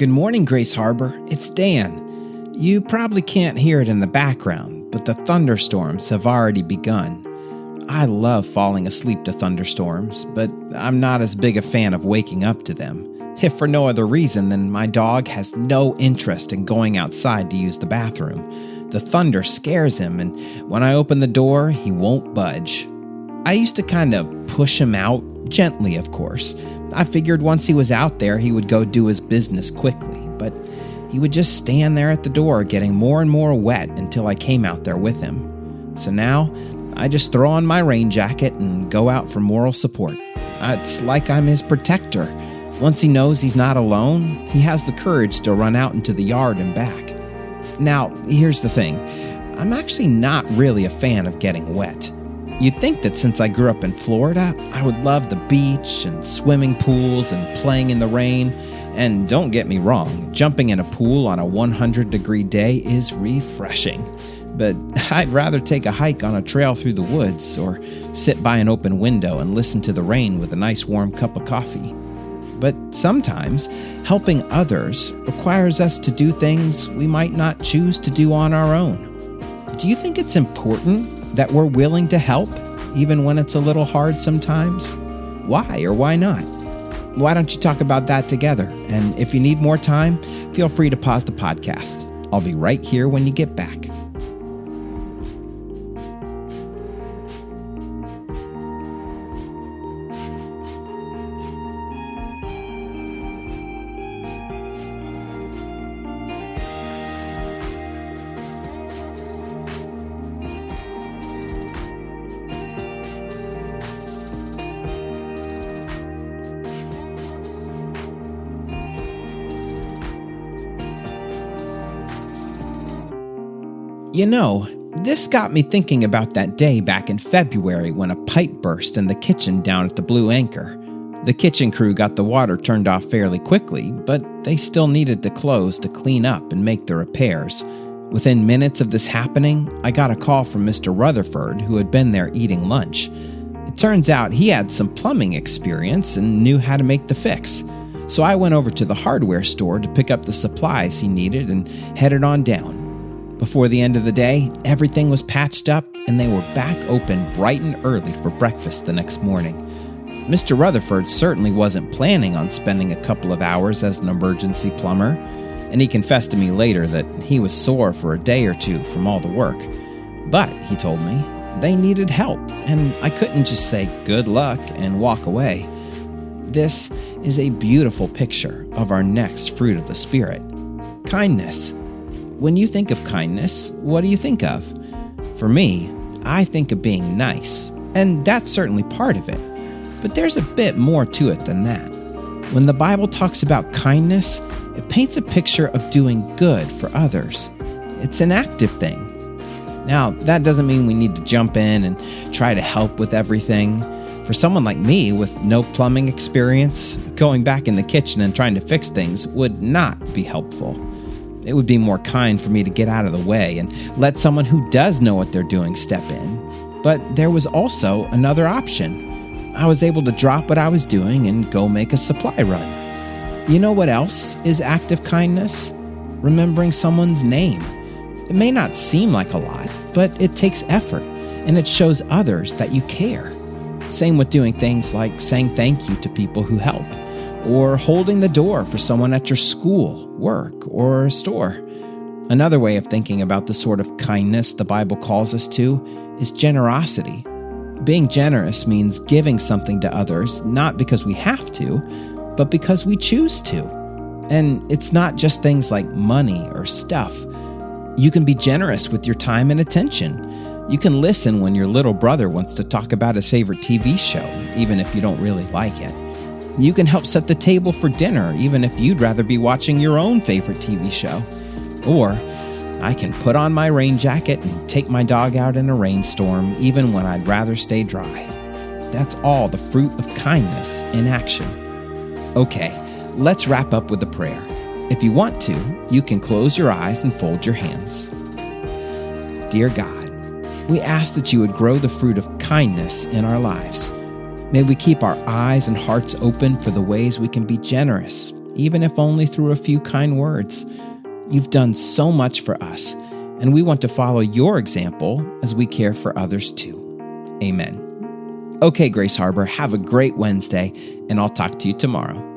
Good morning, Grace Harbor. It's Dan. You probably can't hear it in the background, but the thunderstorms have already begun. I love falling asleep to thunderstorms, but I'm not as big a fan of waking up to them, if for no other reason than my dog has no interest in going outside to use the bathroom. The thunder scares him, and when I open the door, he won't budge. I used to kind of push him out, gently of course. I figured once he was out there, he would go do his business quickly, but he would just stand there at the door getting more and more wet until I came out there with him. So now, I just throw on my rain jacket and go out for moral support. It's like I'm his protector. Once he knows he's not alone, he has the courage to run out into the yard and back. Now, here's the thing. I'm actually not really a fan of getting wet. You'd think that since I grew up in Florida, I would love the beach and swimming pools and playing in the rain. And don't get me wrong, jumping in a pool on a 100-degree day is refreshing. But I'd rather take a hike on a trail through the woods or sit by an open window and listen to the rain with a nice warm cup of coffee. But sometimes, helping others requires us to do things we might not choose to do on our own. Do you think it's important that we're willing to help, even when it's a little hard sometimes? Why or why not? Why don't you talk about that together? And if you need more time, feel free to pause the podcast. I'll be right here when you get back. You know, this got me thinking about that day back in February when a pipe burst in the kitchen down at the Blue Anchor. The kitchen crew got the water turned off fairly quickly, but they still needed to close to clean up and make the repairs. Within minutes of this happening, I got a call from Mr. Rutherford, who had been there eating lunch. It turns out he had some plumbing experience and knew how to make the fix. So I went over to the hardware store to pick up the supplies he needed and headed on down. Before the end of the day, everything was patched up and they were back open bright and early for breakfast the next morning. Mr. Rutherford certainly wasn't planning on spending a couple of hours as an emergency plumber, and he confessed to me later that he was sore for a day or two from all the work. But, he told me, they needed help, and I couldn't just say good luck and walk away. This is a beautiful picture of our next fruit of the Spirit: kindness. When you think of kindness, what do you think of? For me, I think of being nice, and that's certainly part of it. But there's a bit more to it than that. When the Bible talks about kindness, it paints a picture of doing good for others. It's an active thing. Now, that doesn't mean we need to jump in and try to help with everything. For someone like me with no plumbing experience, going back in the kitchen and trying to fix things would not be helpful. It would be more kind for me to get out of the way and let someone who does know what they're doing step in. But there was also another option. I was able to drop what I was doing and go make a supply run. You know what else is active kindness? Remembering someone's name. It may not seem like a lot, but it takes effort, and it shows others that you care. Same with doing things like saying thank you to people who help, or holding the door for someone at your school, work, or store. Another way of thinking about the sort of kindness the Bible calls us to is generosity. Being generous means giving something to others, not because we have to, but because we choose to. And it's not just things like money or stuff. You can be generous with your time and attention. You can listen when your little brother wants to talk about his favorite TV show, even if you don't really like it. You can help set the table for dinner, even if you'd rather be watching your own favorite TV show. Or I can put on my rain jacket and take my dog out in a rainstorm, even when I'd rather stay dry. That's all the fruit of kindness in action. Okay, let's wrap up with a prayer. If you want to, you can close your eyes and fold your hands. Dear God, we ask that you would grow the fruit of kindness in our lives. May we keep our eyes and hearts open for the ways we can be generous even if only through a few kind words. You've done so much for us, and we want to follow your example as we care for others too. Amen. Okay, Grace Harbor, have a great Wednesday, and I'll talk to you tomorrow.